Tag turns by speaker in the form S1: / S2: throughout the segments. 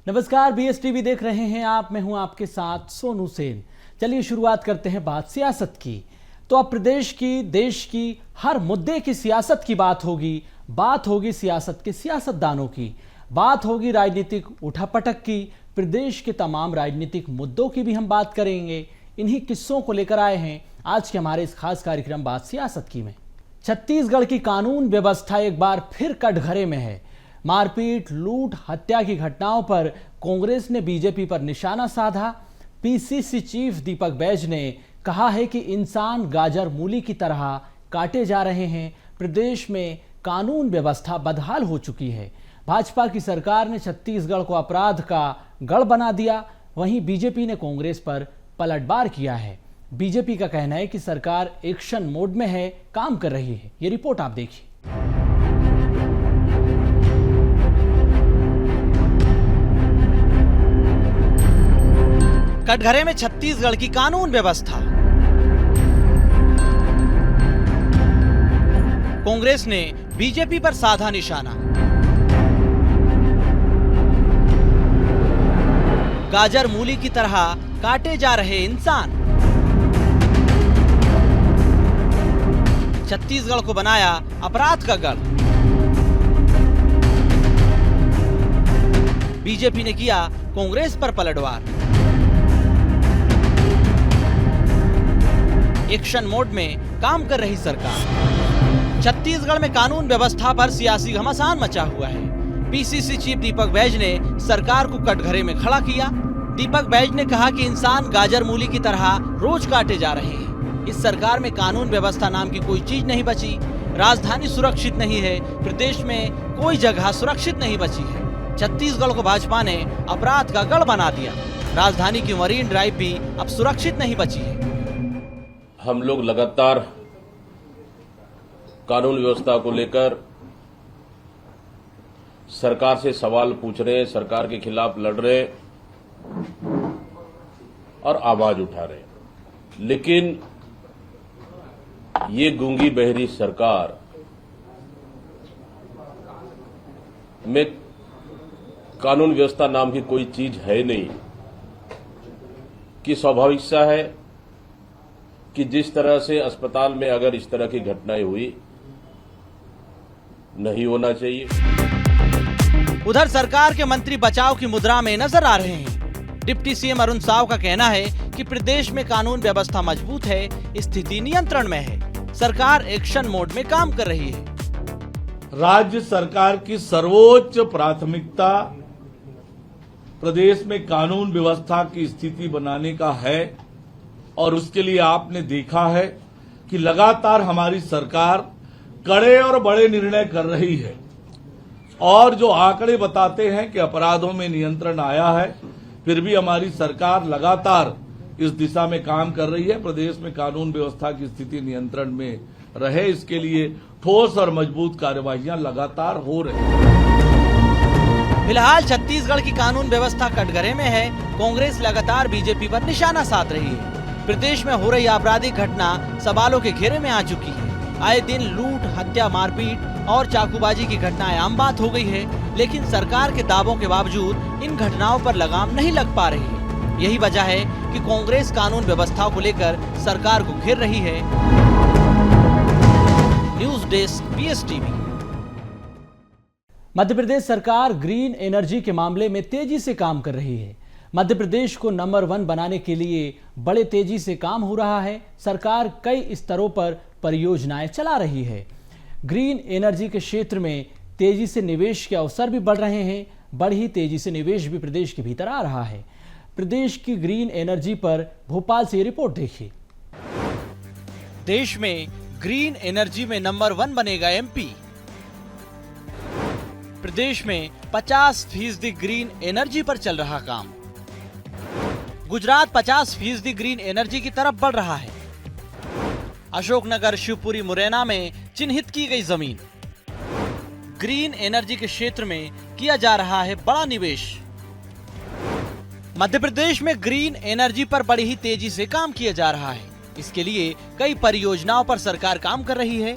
S1: नमस्कार, BSTV देख रहे हैं आप। मैं हूं आपके साथ सोनू सेन। चलिए शुरुआत करते हैं बात सियासत की। तो अब प्रदेश की, देश की हर मुद्दे की सियासत की बात होगी सियासत के सियासतदानों की, बात होगी राजनीतिक उठापटक की, प्रदेश के तमाम राजनीतिक मुद्दों की भी हम बात करेंगे। इन्हीं किस्सों को लेकर आए हैं आज के हमारे इस खास कार्यक्रम बात सियासत की में। छत्तीसगढ़ की कानून व्यवस्था एक बार फिर कटघरे में है। मारपीट, लूट, हत्या की घटनाओं पर कांग्रेस ने बीजेपी पर निशाना साधा। PCC चीफ दीपक बैज ने कहा है कि इंसान गाजर मूली की तरह काटे जा रहे हैं। प्रदेश में कानून व्यवस्था बदहाल हो चुकी है। भाजपा की सरकार ने छत्तीसगढ़ को अपराध का गढ़ बना दिया। वहीं बीजेपी ने कांग्रेस पर पलटवार किया है। बीजेपी का कहना है कि सरकार एक्शन मोड में है, काम कर रही है। ये रिपोर्ट आप देखिए।
S2: कटघरे में छत्तीसगढ़ की कानून व्यवस्था। कांग्रेस ने बीजेपी पर साधा निशाना। गाजर मूली की तरह काटे जा रहे इंसान। छत्तीसगढ़ को बनाया अपराध का गढ़। बीजेपी ने किया कांग्रेस पर पलटवार। एक्शन मोड में काम कर रही सरकार। छत्तीसगढ़ में कानून व्यवस्था पर सियासी घमासान मचा हुआ है। PCC चीफ दीपक बैज ने सरकार को कटघरे में खड़ा किया। दीपक बैज ने कहा कि इंसान गाजर मूली की तरह रोज काटे जा रहे हैं। इस सरकार में कानून व्यवस्था नाम की कोई चीज नहीं बची। राजधानी सुरक्षित नहीं है। प्रदेश में कोई जगह सुरक्षित नहीं बची है। छत्तीसगढ़ को भाजपा ने अपराध का गढ़ बना दिया। राजधानी की मरीन ड्राइव भी अब सुरक्षित नहीं बची है।
S3: हम लोग लगातार कानून व्यवस्था को लेकर सरकार से सवाल पूछ रहे हैं, सरकार के खिलाफ लड़ रहे और आवाज उठा रहे हैं। लेकिन ये गूंगी बहरी सरकार में कानून व्यवस्था नाम की कोई चीज है नहीं। कि स्वाभाविक सा है कि जिस तरह से अस्पताल में अगर इस तरह की घटनाएं हुई, नहीं होना चाहिए।
S2: उधर सरकार के मंत्री बचाव की मुद्रा में नजर आ रहे हैं। डिप्टी CM अरुण साव का कहना है कि प्रदेश में कानून व्यवस्था मजबूत है, स्थिति नियंत्रण में है। सरकार एक्शन मोड में काम कर रही है।
S4: राज्य सरकार की सर्वोच्च प्राथमिकता प्रदेश में कानून व्यवस्था की स्थिति बनाने का है और उसके लिए आपने देखा है कि लगातार हमारी सरकार कड़े और बड़े निर्णय कर रही है। और जो आंकड़े बताते हैं कि अपराधों में नियंत्रण आया है, फिर भी हमारी सरकार लगातार इस दिशा में काम कर रही है। प्रदेश में कानून व्यवस्था की स्थिति नियंत्रण में रहे, इसके लिए ठोस और मजबूत कार्यवाहियां लगातार हो रही हैं।
S2: फिलहाल छत्तीसगढ़ की कानून व्यवस्था कटघरे में है। कांग्रेस लगातार बीजेपी पर निशाना साध रही है। प्रदेश में हो रही आपराधिक घटना सवालों के घेरे में आ चुकी है। आए दिन लूट, हत्या, मारपीट और चाकूबाजी की घटनाएं आम बात हो गई है। लेकिन सरकार के दावों के बावजूद इन घटनाओं पर लगाम नहीं लग पा रही है। यही वजह है कि कांग्रेस कानून व्यवस्था को लेकर सरकार को घेर रही है। News desk BSTV।
S1: Madhya Pradesh सरकार ग्रीन एनर्जी के मामले में तेजी से काम कर रही है। मध्य प्रदेश को नंबर 1 बनाने के लिए बड़े तेजी से काम हो रहा है। सरकार कई स्तरों पर परियोजनाएं चला रही है। ग्रीन एनर्जी के क्षेत्र में तेजी से निवेश के अवसर भी बढ़ रहे हैं। बड़ी तेजी से निवेश भी प्रदेश के भीतर आ रहा है। प्रदेश की ग्रीन एनर्जी पर भोपाल से रिपोर्ट देखिए।
S2: देश में ग्रीन एनर्जी में नंबर 1 बनेगा MP। प्रदेश में 50% ग्रीन एनर्जी पर चल रहा काम। गुजरात 50% ग्रीन एनर्जी की तरफ बढ़ रहा है। अशोकनगर, शिवपुरी, मुरैना में चिन्हित की गई जमीन। ग्रीन एनर्जी के क्षेत्र में किया जा रहा है बड़ा निवेश। मध्य प्रदेश में ग्रीन एनर्जी पर बड़ी ही तेजी से काम किया जा रहा है। इसके लिए कई परियोजनाओं पर सरकार काम कर रही है।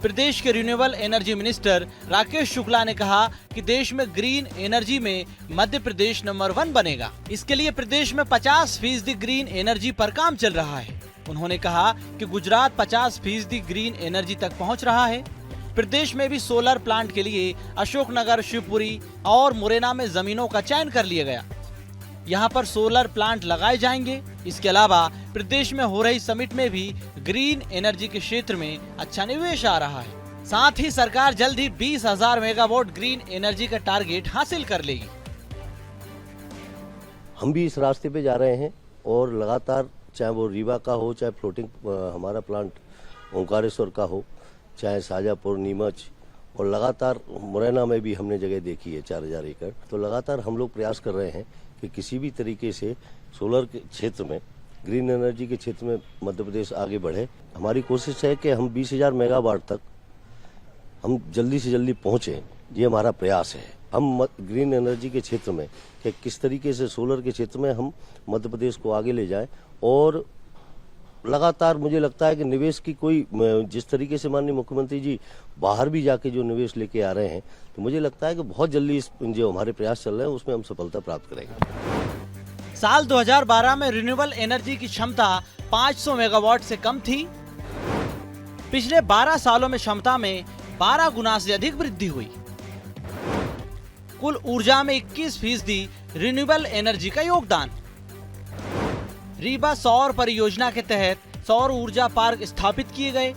S2: प्रदेश के renewable energy minister Rakesh Shukla ने कहा कि देश में ग्रीन एनर्जी में मध्य प्रदेश नंबर 1 बनेगा। इसके लिए प्रदेश में 50% ग्रीन एनर्जी पर काम चल रहा है। उन्होंने कहा कि गुजरात 50% ग्रीन एनर्जी तक पहुंच रहा है। प्रदेश में भी सोलर प्लांट के लिए अशोकनगर, शिवपुरी और मुरैना में जमीनों का चयन कर लिया गया। यहाँ पर सोलर प्लांट लगाए जाएंगे। इसके अलावा प्रदेश में हो रही समिट में भी ग्रीन एनर्जी के क्षेत्र में अच्छा निवेश आ रहा है। साथ ही सरकार जल्द ही 20,000 मेगावाट ग्रीन एनर्जी का टारगेट हासिल कर लेगी।
S5: हम भी इस रास्ते पे जा रहे हैं और लगातार, चाहे वो रीवा का हो, चाहे फ्लोटिंग हमारा प्लांट ओंकारेश्वर का हो, चाहे शाजापुर, नीमच, और लगातार मुरैना में भी हमने जगह देखी है 4,000 एकड़। तो लगातार हम लोग प्रयास कर रहे हैं कि किसी भी तरीके से सोलर के क्षेत्र में, ग्रीन एनर्जी के क्षेत्र में मध्य प्रदेश आगे बढ़े। हमारी कोशिश है कि हम 20,000 मेगावाट तक हम जल्दी से जल्दी पहुंचे, ये हमारा प्रयास है। हम ग्रीन एनर्जी के क्षेत्र में कि किस तरीके से सोलर के क्षेत्र में हम मध्य प्रदेश को आगे ले जाएं, और लगातार मुझे लगता है कि निवेश की कोई, जिस तरीके से माननीय मुख्यमंत्री जी बाहर भी जाके जो निवेश लेके आ रहे हैं, तो मुझे लगता है कि बहुत जल्दी इस जो हमारे प्रयास चल रहे हैं उसमें हम सफलता प्राप्त करेंगे।
S2: साल 2012 में रिन्यूएबल एनर्जी की क्षमता 500 मेगावाट से कम थी। पिछले 12 सालों में क्षमता में 12 गुना से अधिक वृद्धि हुई। कुल ऊर्जा में 21% रिन्यूएबल एनर्जी का योगदान। रीवा सौर परियोजना के तहत सौर ऊर्जा पार्क स्थापित किए गए।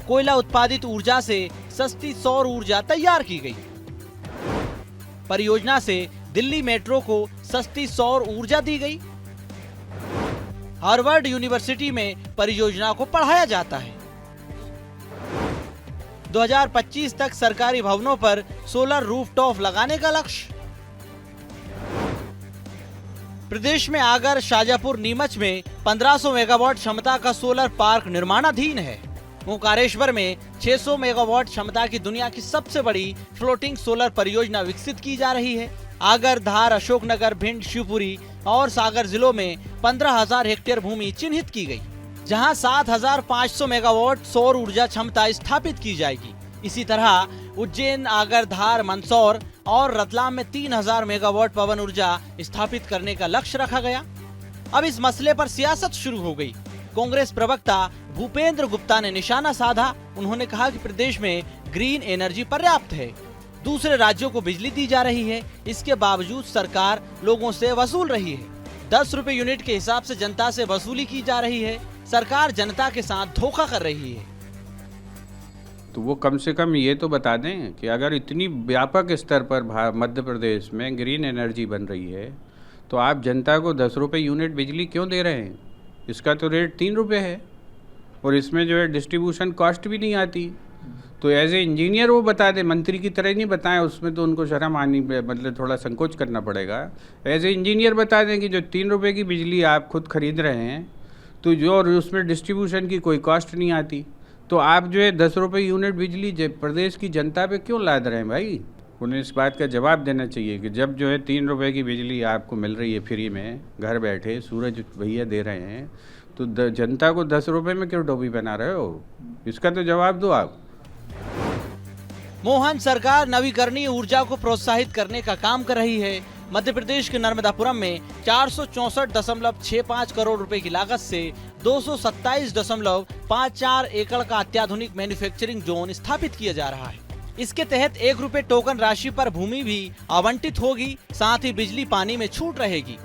S2: कोयला उत्पादित ऊर्जा से सस्ती सौर ऊर्जा तैयार की गई। परियोजना से दिल्ली मेट्रो को सस्ती सौर ऊर्जा दी गई। हार्वर्ड यूनिवर्सिटी में परियोजना को पढ़ाया जाता है। 2025 तक सरकारी भवनों पर सोलर रूफटॉप लगाने का लक्ष्य। प्रदेश में आगर, शाजापुर, नीमच में 1500 मेगावाट क्षमता का सोलर पार्क निर्माणाधीन है। ओंकारेश्वर में 600 मेगावाट क्षमता की दुनिया की सबसे बड़ी फ्लोटिंग सोलर परियोजना विकसित की जा रही है। आगर, धार, अशोकनगर, भिंड, शिवपुरी और सागर जिलों में 15,000 हेक्टेयर भूमि चिन्हित की गई, जहां 7,500 मेगावाट सौर ऊर्जा क्षमता स्थापित की जाएगी। इसी तरह उज्जैन, आगर, धार, मंदसौर और रतलाम में 3,000 मेगावाट पवन ऊर्जा स्थापित करने का लक्ष्य रखा गया। अब इस मसले पर सियासत शुरू हो गई। कांग्रेस प्रवक्ता भूपेंद्र गुप्ता ने निशाना साधा। उन्होंने कहा कि प्रदेश में ग्रीन एनर्जी पर्याप्त है, दूसरे राज्यों को बिजली दी जा रही है, इसके बावजूद सरकार लोगों से वसूल रही है। 10 रुपए यूनिट के हिसाब से जनता से वसूली की जा रही है। सरकार जनता के साथ धोखा कर रही है।
S6: तो वो कम से कम ये तो बता दें कि अगर इतनी व्यापक स्तर पर मध्य प्रदेश में ग्रीन एनर्जी बन रही है, तो आप जनता को 10 रुपये यूनिट बिजली क्यों दे रहे हैं? इसका तो रेट 3 रुपये है, और इसमें जो है डिस्ट्रीब्यूशन कॉस्ट भी नहीं आती। तो एज ए इंजीनियर वो बता दें, मंत्री की तरह नहीं बताएं, उसमें तो उनको शर्म आनी, मतलब थोड़ा संकोच करना पड़ेगा। एज ए इंजीनियर बता दें कि जो 3 रुपये की बिजली आप खुद खरीद रहे हैं, तो जो और उसमें डिस्ट्रीब्यूशन की कोई कॉस्ट नहीं आती, तो आप जो है 10 रुपये यूनिट बिजली प्रदेश की जनता पे क्यों लाद रहे हैं भाई? उन्हें इस बात का जवाब देना चाहिए कि जब जो है 3 रुपये की बिजली आपको मिल रही है फ्री में, घर बैठे सूरज भैया दे रहे हैं, तो जनता को 10 रुपये में क्यों डोबी बना रहे हो? इसका तो जवाब दो आप।
S2: मोहन सरकार नवीकरणीय ऊर्जा को प्रोत्साहित करने का काम कर रही है। मध्य प्रदेश के नर्मदापुरम में 464.65 करोड़ रुपए की लागत से 227.54 एकड़ का अत्याधुनिक मैन्युफैक्चरिंग जोन स्थापित किया जा रहा है। इसके तहत 1 रुपए टोकन राशि पर भूमि भी आवंटित होगी, साथ ही बिजली पानी में छूट रहेगी।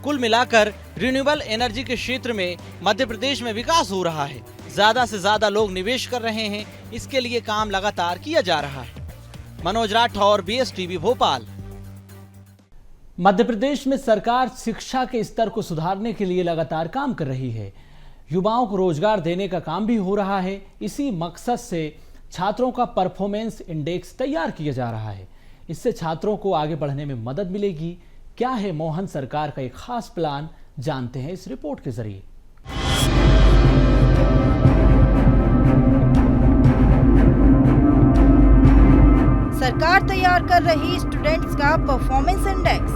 S2: कुल मिलाकर रिन्यूएबल एनर्जी के क्षेत्र में मध्य प्रदेश में विकास हो रहा है। ज्यादा से ज्यादा लोग निवेश कर रहे हैं। इसके लिए काम लगातार किया जा रहा है। मनोज राठौर, BSTV भोपाल।
S1: मध्य प्रदेश में सरकार शिक्षा के स्तर को सुधारने के लिए लगातार काम कर रही है। युवाओं को रोजगार देने का काम भी हो रहा है। इसी मकसद से छात्रों का परफॉर्मेंस इंडेक्स तैयार किया जा रहा है। इससे छात्रों को आगे बढ़ने में मदद मिलेगी। क्या है मोहन सरकार का एक खास प्लान, जानते हैं इस रिपोर्ट के जरिए।
S7: सरकार तैयार कर रही स्टूडेंट्स का परफॉर्मेंस इंडेक्स।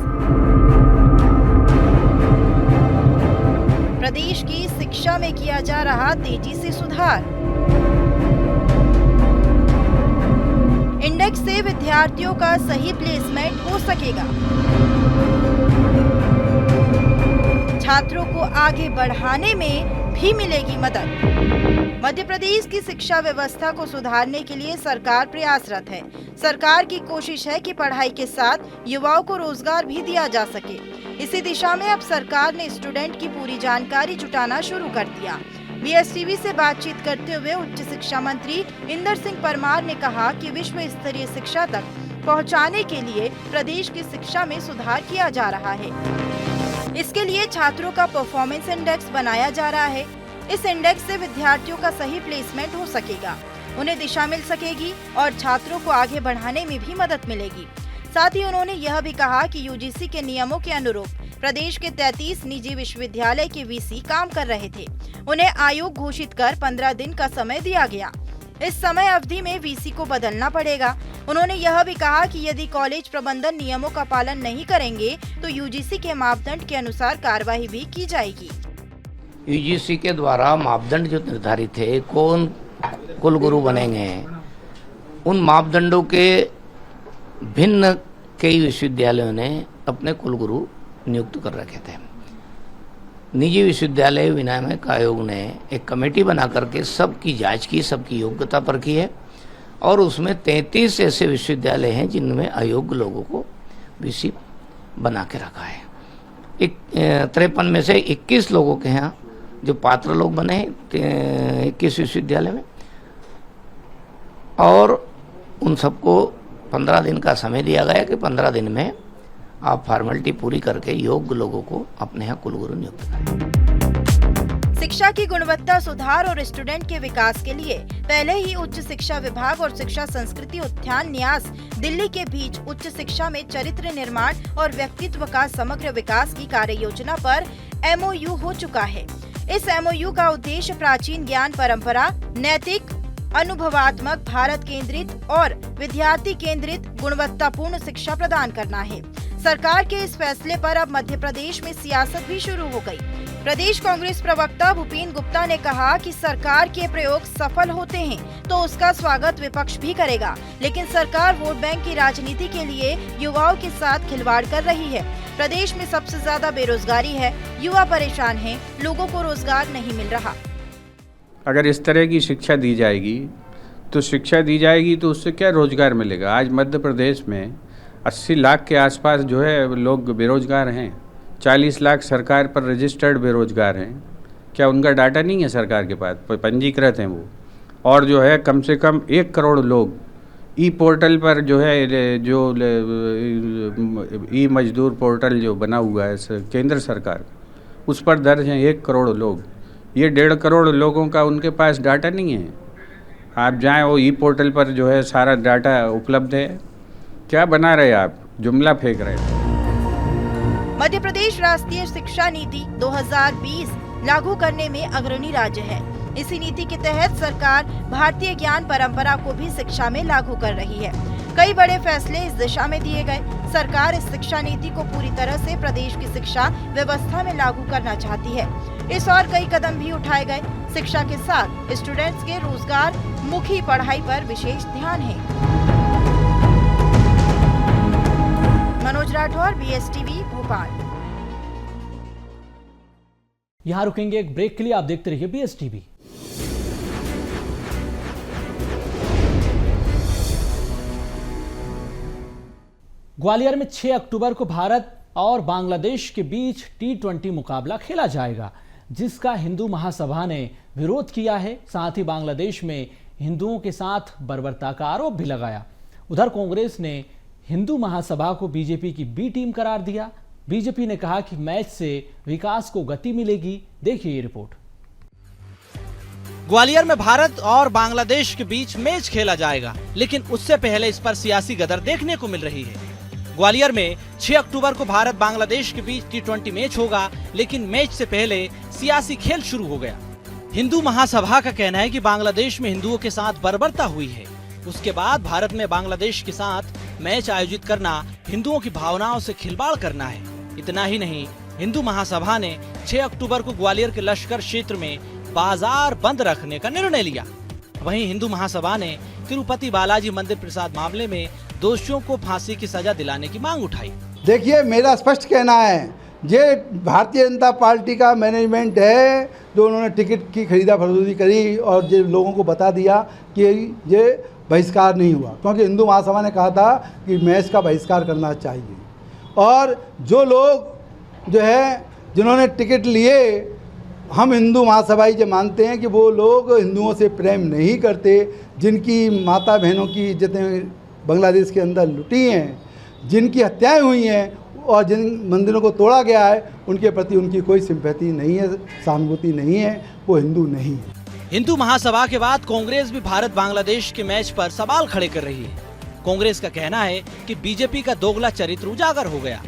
S7: प्रदेश की शिक्षा में किया जा रहा तेजी से सुधार। इंडेक्स से विद्यार्थियों का सही प्लेसमेंट हो सकेगा। छात्रों को आगे बढ़ाने में भी मिलेगी मदद। मध्य प्रदेश की शिक्षा व्यवस्था को सुधारने के लिए सरकार प्रयासरत है। सरकार की कोशिश है कि पढ़ाई के साथ युवाओं को रोजगार भी दिया जा सके। इसी दिशा में अब सरकार ने स्टूडेंट की पूरी जानकारी जुटाना शुरू कर दिया। BSTV से बातचीत करते हुए उच्च शिक्षा मंत्री इंदर सिंह परमार ने कहा कि विश्व स्तरीय शिक्षा तक पहुंचाने के लिए प्रदेश की शिक्षा में सुधार किया जा रहा है। इसके लिए छात्रों का परफॉर्मेंस इंडेक्स बनाया जा रहा है। इस इंडेक्स से विद्यार्थियों का सही प्लेसमेंट हो सकेगा, उन्हें दिशा मिल सकेगी और छात्रों को आगे बढ़ाने में भी मदद मिलेगी। साथ ही उन्होंने यह भी कहा कि UGC के नियमों के अनुरूप प्रदेश के 33 निजी विश्वविद्यालय के VC काम कर रहे थे। उन्हें आयोग घोषित कर 15 दिन का समय दिया गया। इस समय अवधि में VC को बदलना पड़ेगा। उन्होंने यह भी कहा कि यदि कॉलेज प्रबंधन नियमों का पालन नहीं करेंगे तो UGC के मापदंड के अनुसार कार्रवाई भी की जाएगी।
S8: UGC के द्वारा मापदंड जो निर्धारित है, कौन कुलगुरु बनेंगे, उन मापदंडों के भिन्न कई विश्वविद्यालयों ने अपने कुलगुरु नियुक्त कर रखे थे। निजी विश्वविद्यालय विनियामक आयोग ने एक कमेटी बना करके सबकी जांच की, सबकी योग्यता परखी है और उसमें 33 ऐसे विश्वविद्यालय हैं जिनमें अयोग्य लोगों को VC बना के रखा है। 53 में से 21 लोगों के यहाँ जो पात्र लोग बने हैं 21 विश्वविद्यालय में, और उन सबको 15 दिन का समय दिया गया कि 15 दिन में आप फॉर्मेलिटी पूरी करके योग्य लोगों को अपने यहाँ कुलगुरु नियुक्त करें।
S7: शिक्षा की गुणवत्ता सुधार और स्टूडेंट के विकास के लिए पहले ही उच्च शिक्षा विभाग और शिक्षा संस्कृति उद्यान न्यास दिल्ली के बीच उच्च शिक्षा में चरित्र निर्माण और व्यक्तित्व का समग्र विकास की कार्य योजना पर MOU हो चुका है। इस MOU का उद्देश्य प्राचीन ज्ञान परंपरा, नैतिक, अनुभवात्मक, भारत केंद्रित और विद्यार्थी केंद्रित गुणवत्तापूर्ण शिक्षा प्रदान करना है। सरकार के इस फैसले पर अब मध्य प्रदेश में सियासत भी शुरू हो गई। प्रदेश कांग्रेस प्रवक्ता भूपेंद्र गुप्ता ने कहा कि सरकार के प्रयोग सफल होते हैं तो उसका स्वागत विपक्ष भी करेगा, लेकिन सरकार वोट बैंक की राजनीति के लिए युवाओं के साथ खिलवाड़ कर रही है। प्रदेश में सबसे ज्यादा बेरोजगारी है, युवा परेशान हैं, लोगों को रोजगार नहीं मिल रहा।
S6: अगर इस तरह की शिक्षा दी जाएगी तो उससे क्या रोजगार मिलेगा? आज मध्य प्रदेश में 80 लाख के आसपास जो है लोग बेरोजगार हैं। 40 लाख सरकार पर रजिस्टर्ड बेरोजगार हैं। क्या उनका डाटा नहीं है सरकार के पास? पंजीकृत हैं वो। और जो है कम से कम 1 करोड़ लोग ई पोर्टल पर जो है, जो ई मजदूर पोर्टल जो बना हुआ है केंद्र सरकार का, उस पर दर्ज हैं 1 करोड़ लोग। ये 1.5 करोड़ लोगों का उनके पास डाटा नहीं है। आप जाएं, वो ई पोर्टल पर जो है सारा डाटा उपलब्ध है। क्या बना रहे आप? जुमला फेंक रहे हैं।
S7: मध्य प्रदेश राष्ट्रीय शिक्षा नीति 2020 लागू करने में अग्रणी राज्य है। इसी नीति के तहत सरकार भारतीय ज्ञान परंपरा को भी शिक्षा में लागू कर रही है। कई बड़े फैसले इस दिशा में दिए गए। सरकार इस शिक्षा नीति को पूरी तरह से प्रदेश की शिक्षा व्यवस्था में लागू करना चाहती है। इस और कई कदम भी उठाए गए। शिक्षा के साथ स्टूडेंट्स के रोजगार मुखी पढ़ाई पर विशेष ध्यान है। मनोज राठौर, BSTV, भोपाल।
S1: यहां रुकेंगे एक ब्रेक के लिए। आप देखते रहिए BSTV। ग्वालियर में 6 अक्टूबर को भारत और बांग्लादेश के बीच T20 मुकाबला खेला जाएगा, जिसका हिंदू महासभा ने विरोध किया है। साथ ही बांग्लादेश में हिंदुओं के साथ बर्बरता का आरोप भी लगाया। उधर कांग्रेस ने हिंदू महासभा को बीजेपी की बी टीम करार दिया। बीजेपी ने कहा कि मैच से विकास को गति मिलेगी। देखिए ये रिपोर्ट।
S2: ग्वालियर में भारत और बांग्लादेश के बीच मैच खेला जाएगा, लेकिन उससे पहले इस पर सियासी गदर देखने को मिल रही है। ग्वालियर में 6 अक्टूबर को भारत बांग्लादेश के बीच T20 मैच होगा, लेकिन मैच से पहले सियासी खेल शुरू हो गया। हिंदू महासभा का कहना है कि बांग्लादेश में हिंदुओं के साथ बर्बरता हुई है। उसके बाद भारत में बांग्लादेश के साथ मैच आयोजित करना हिंदुओं की भावनाओं से खिलवाड़ करना है। इतना ही नहीं, हिंदू महासभा ने 6 अक्टूबर को ग्वालियर के लश्कर क्षेत्र में बाजार बंद रखने का निर्णय लिया। वहीं हिंदू महासभा ने तिरुपति बालाजी मंदिर प्रसाद मामले में दोषियों को फांसी की सजा दिलाने की मांग उठाई।
S9: देखिए, मेरा स्पष्ट कहना है, ये भारतीय जनता पार्टी का मैनेजमेंट है जो उन्होंने टिकट की खरीदा फरोख्ती करी और ये लोगों को बता दिया कि ये बहिष्कार नहीं हुआ, क्योंकि हिंदू महासभा ने कहा था कि मैच का बहिष्कार करना चाहिए। और जो लोग जो है जिन्होंने टिकट लिए, हम हिंदू महासभाई जो मानते हैं कि वो लोग हिंदुओं से प्रेम नहीं करते, जिनकी माता बहनों की इज्जतें बांग्लादेश के अंदर लुटी हैं, जिनकी हत्याएं हुई हैं और जिन मंदिरों को तोड़ा गया है, उनके प्रति उनकी कोई सिंपैथी नहीं है, सहानुभूति नहीं है, वो हिंदू नहीं है।
S2: हिंदू महासभा के बाद कांग्रेस भी भारत बांग्लादेश के मैच पर सवाल खड़े कर रही है। कांग्रेस का कहना है कि बीजेपी का दोगला चरित्र उजागर हो गया।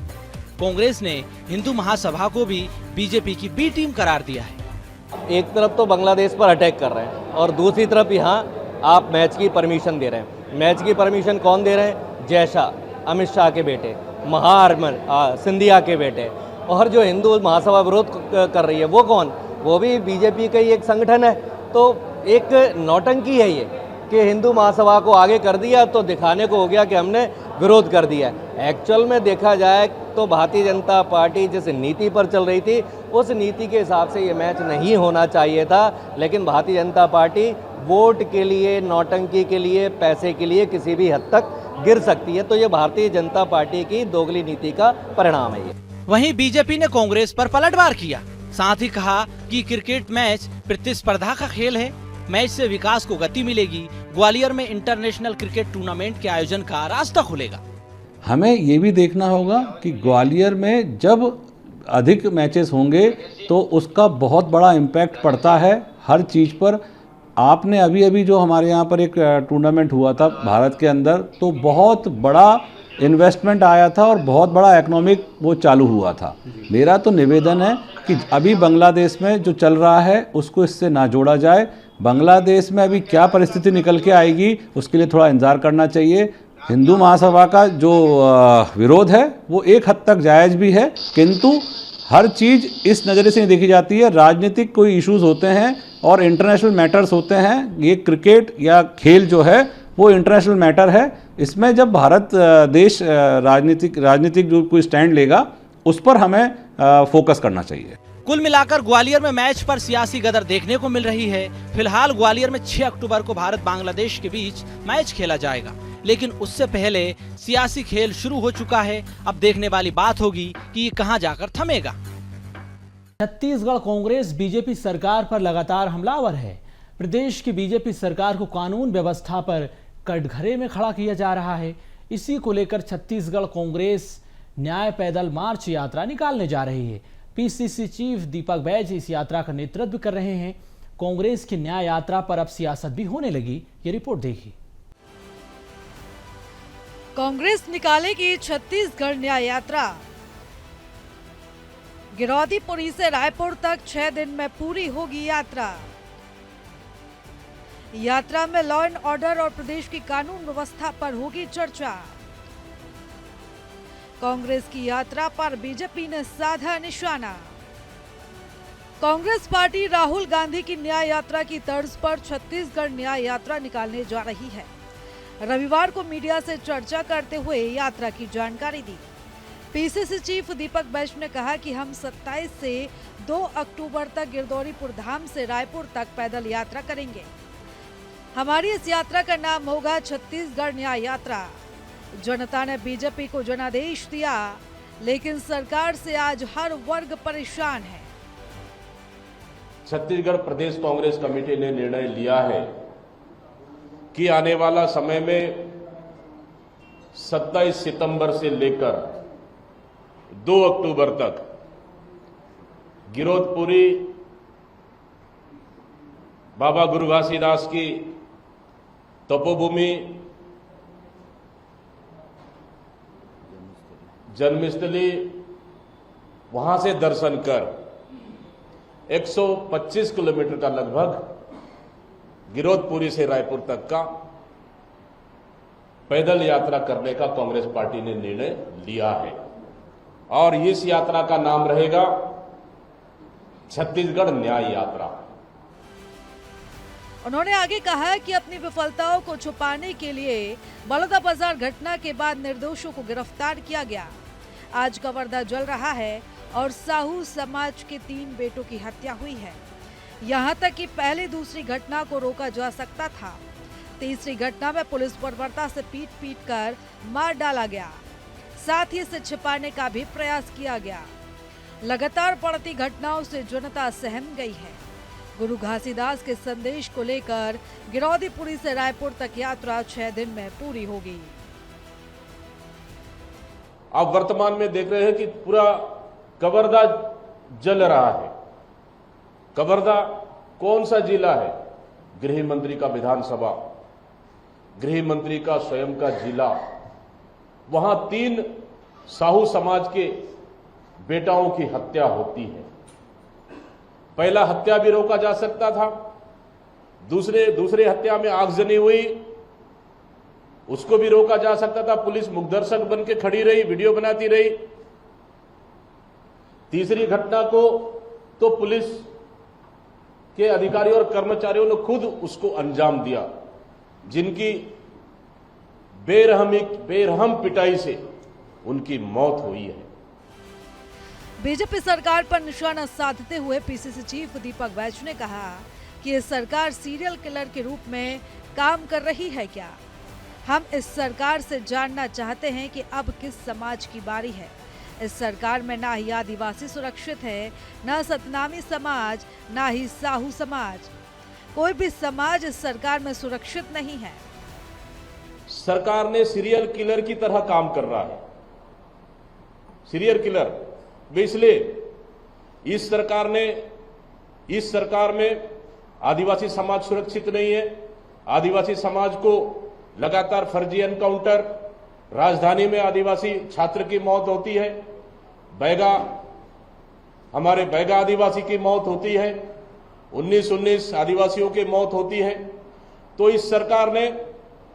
S2: कांग्रेस ने हिंदू महासभा को भी बीजेपी की बी टीम करार दिया है।
S10: एक तरफ तो बांग्लादेश पर अटैक कर रहे हैं और दूसरी तरफ यहाँ आप मैच की परमिशन दे रहे हैं। मैच की परमिशन कौन दे रहे हैं? जय शाह, अमित शाह के बेटे, महाहरमन सिंधिया के बेटे। और जो हिंदू महासभा विरोध कर रही है वो कौन? वो भी बीजेपी का ही एक संगठन है। तो एक नौटंकी है ये कि हिंदू महासभा को आगे कर दिया तो दिखाने को हो गया कि हमने विरोध कर दिया। एक्चुअल में देखा जाए तो भारतीय जनता पार्टी जिस नीति पर चल रही थी उस नीति के हिसाब से ये मैच नहीं होना चाहिए था, लेकिन भारतीय जनता पार्टी वोट के लिए, नौटंकी के लिए, पैसे के लिए किसी भी हद तक गिर सकती है। तो ये भारतीय जनता पार्टी की दोगली नीति का परिणाम है। ये
S2: वहीं बीजेपी ने कांग्रेस पर पलटवार किया, साथ ही कहा कि क्रिकेट मैच प्रतिस्पर्धा का खेल है, मैच से विकास को गति मिलेगी, ग्वालियर में इंटरनेशनल क्रिकेट टूर्नामेंट के आयोजन का रास्ता खुलेगा।
S11: हमें ये भी देखना होगा कि ग्वालियर में जब अधिक मैचेस होंगे तो उसका बहुत बड़ा इम्पैक्ट पड़ता है हर चीज़ पर। आपने अभी अभी जो हमारे यहाँ पर एक टूर्नामेंट हुआ था भारत के अंदर, तो बहुत बड़ा इन्वेस्टमेंट आया था और बहुत बड़ा इकोनॉमिक वो चालू हुआ था। मेरा तो निवेदन है कि अभी बांग्लादेश में जो चल रहा है उसको इससे ना जोड़ा जाए। बांग्लादेश में अभी क्या परिस्थिति निकल के आएगी उसके लिए थोड़ा इंतजार करना चाहिए। हिंदू महासभा का जो विरोध है वो एक हद तक जायज़ भी है, किंतु हर चीज़ इस नज़रिए से नहीं देखी जाती है। राजनीतिक कोई इश्यूज होते हैं और इंटरनेशनल मैटर्स होते हैं। ये क्रिकेट या खेल जो है वो इंटरनेशनल मैटर है। इसमें जब भारत देश राजनीतिक जो कोई स्टैंड लेगा उस पर हमें फोकस करना चाहिए।
S2: कुल मिलाकर ग्वालियर में मैच पर सियासी गदर देखने को मिल रही है। फिलहाल ग्वालियर में 6 अक्टूबर को भारत बांग्लादेश के बीच मैच खेला जाएगा, लेकिन उससे पहले सियासी खेल शुरू हो चुका है। अब देखने वाली बात होगी कि ये कहां जाकर थमेगा।
S1: छत्तीसगढ़ कांग्रेस बीजेपी सरकार पर लगातार हमलावर है। प्रदेश की बीजेपी सरकार को कानून व्यवस्था पर कटघरे में खड़ा किया जा रहा है। इसी को लेकर छत्तीसगढ़ कांग्रेस न्याय पैदल मार्च यात्रा निकालने जा रही है। पीसीसी चीफ दीपक बैज इस यात्रा का नेतृत्व कर रहे हैं। कांग्रेस की न्याय यात्रा पर अब सियासत भी होने लगी, ये रिपोर्ट देखिए।
S12: कांग्रेस निकालेगी छत्तीसगढ़ न्याय यात्रा। गिरौदीपुरी से रायपुर तक 6 दिन में पूरी होगी यात्रा। यात्रा में लॉ एंड ऑर्डर और प्रदेश की कानून व्यवस्था पर होगी चर्चा। कांग्रेस की यात्रा पर बीजेपी ने साधा निशाना। कांग्रेस पार्टी राहुल गांधी की न्याय यात्रा की तर्ज पर छत्तीसगढ़ न्याय यात्रा निकालने जा रही है। रविवार को मीडिया से चर्चा करते हुए यात्रा की जानकारी दी। पीसीसी चीफ दीपक बैज ने कहा कि हम 27 से 2 अक्टूबर तक गिरदौरीपुर धाम से रायपुर तक पैदल यात्रा करेंगे। हमारी इस यात्रा का नाम होगा छत्तीसगढ़ न्याय यात्रा। जनता ने बीजेपी को जनादेश दिया, लेकिन सरकार से आज हर वर्ग परेशान है।
S3: छत्तीसगढ़ प्रदेश कांग्रेस कमेटी ने निर्णय लिया है कि आने वाला समय में 27 सितंबर से लेकर 2 अक्टूबर तक गिरौदपुरी बाबा गुरु घासीदास की तपोभूमि, जन्मस्थली, वहां से दर्शन कर 125 किलोमीटर का लगभग गिरौदपुरी से रायपुर तक का पैदल यात्रा करने का कांग्रेस पार्टी ने निर्णय लिया है। और इस यात्रा का नाम रहेगा छत्तीसगढ़ न्याय यात्रा।
S12: उन्होंने आगे कहा कि अपनी विफलताओं को छुपाने के लिए बलौदाबाजार घटना के बाद निर्दोषों को गिरफ्तार किया गया। आज कवर्धा जल रहा है और साहू समाज के 3 बेटों की हत्या हुई है। यहाँ तक कि पहले दूसरी घटना को रोका जा सकता था। तीसरी घटना में पुलिस बर्बरता से पीट कर मार डाला गया, साथ ही इसे छिपाने का भी प्रयास किया गया। लगातार बढ़ती घटनाओं से जनता सहम गई है। गुरु घासीदास के संदेश को लेकर गिरौदीपुरी से रायपुर तक यात्रा 6 दिन में पूरी होगी।
S3: आप वर्तमान में देख रहे हैं कि पूरा कवर्धा जल रहा है। कवर्धा कौन सा जिला है? गृह मंत्री का विधानसभा, गृह मंत्री का स्वयं का जिला। वहां 3 साहू समाज के बेटाओं की हत्या होती है। पहला हत्या भी रोका जा सकता था, दूसरे हत्या में आगजनी हुई, उसको भी रोका जा सकता था। पुलिस मुखदर्शक बन के खड़ी रही, वीडियो बनाती रही। तीसरी घटना को तो पुलिस के अधिकारियों और कर्मचारियों ने खुद उसको अंजाम दिया, जिनकी बेरहम पिटाई से उनकी मौत हुई है।
S12: बीजेपी सरकार पर निशाना साधते हुए पीसीसी चीफ दीपक बैज ने कहा कि ये सरकार सीरियल किलर के रूप में काम कर रही है क्या? हम इस सरकार से जानना चाहते हैं कि अब किस समाज की बारी है। इस सरकार में ना ही आदिवासी सुरक्षित है, ना सतनामी समाज, ना ही साहू समाज। कोई भी समाज इस सरकार में सुरक्षित नहीं है।
S3: सरकार ने सीरियल किलर की तरह काम कर रहा है। सीरियल किलर इसलिए इस सरकार में आदिवासी समाज सुरक्षित नहीं है। आदिवासी समाज को लगातार फर्जी एनकाउंटर, राजधानी में आदिवासी छात्र की मौत होती है, हमारे बैगा आदिवासी की मौत होती है, 19 आदिवासियों की मौत होती है। तो इस सरकार ने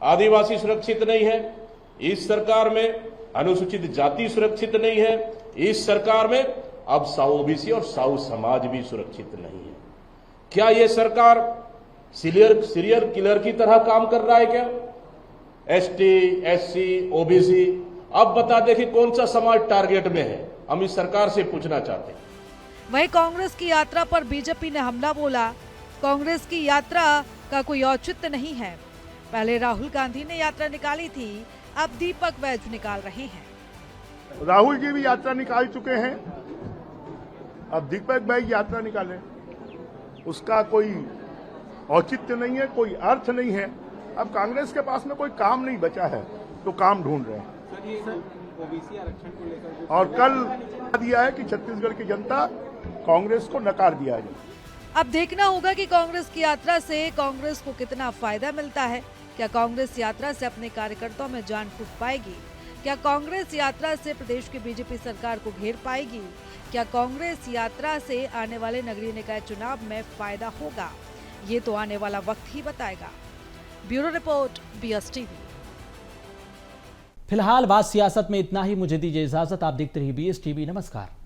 S3: आदिवासी सुरक्षित नहीं है, इस सरकार में अनुसूचित जाति सुरक्षित नहीं है, इस सरकार में अब साहू ओबीसी और साहू समाज भी सुरक्षित नहीं है। क्या यह सरकार सीरियल किलर की तरह काम कर रहा है क्या? एसटी, एससी, ओबीसी, अब बता दे कि कौन सा समाज टारगेट में है, हम इस सरकार से पूछना चाहते हैं।
S12: वहीं कांग्रेस की यात्रा पर बीजेपी ने हमला बोला। कांग्रेस की यात्रा का कोई औचित्य नहीं है। पहले राहुल गांधी ने यात्रा निकाली थी, अब दीपक बैज निकाल रहे हैं।
S13: राहुल जी भी यात्रा निकाल चुके हैं, अब दीपक बैज यात्रा निकाले। उसका कोई औचित्य नहीं है, कोई अर्थ नहीं है। अब कांग्रेस के पास में कोई काम नहीं बचा है तो काम ढूंढ रहे हैं। और कल दिया है कि छत्तीसगढ़ की जनता कांग्रेस को नकार दिया है।
S12: अब देखना होगा कि कांग्रेस की यात्रा से कांग्रेस को कितना फायदा मिलता है। क्या कांग्रेस यात्रा से अपने कार्यकर्ताओं में जान फूंक पाएगी? क्या कांग्रेस यात्रा से प्रदेश की बीजेपी सरकार को घेर पाएगी? क्या कांग्रेस यात्रा से आने वाले नगरीय निकाय चुनाव में फायदा होगा? ये तो आने वाला वक्त ही बताएगा। Bureau report, BS TV।
S1: फिलहाल बात सियासत में इतना ही। मुझे दीजिए इजाजत। आप देखते रहिए BS TV। नमस्कार।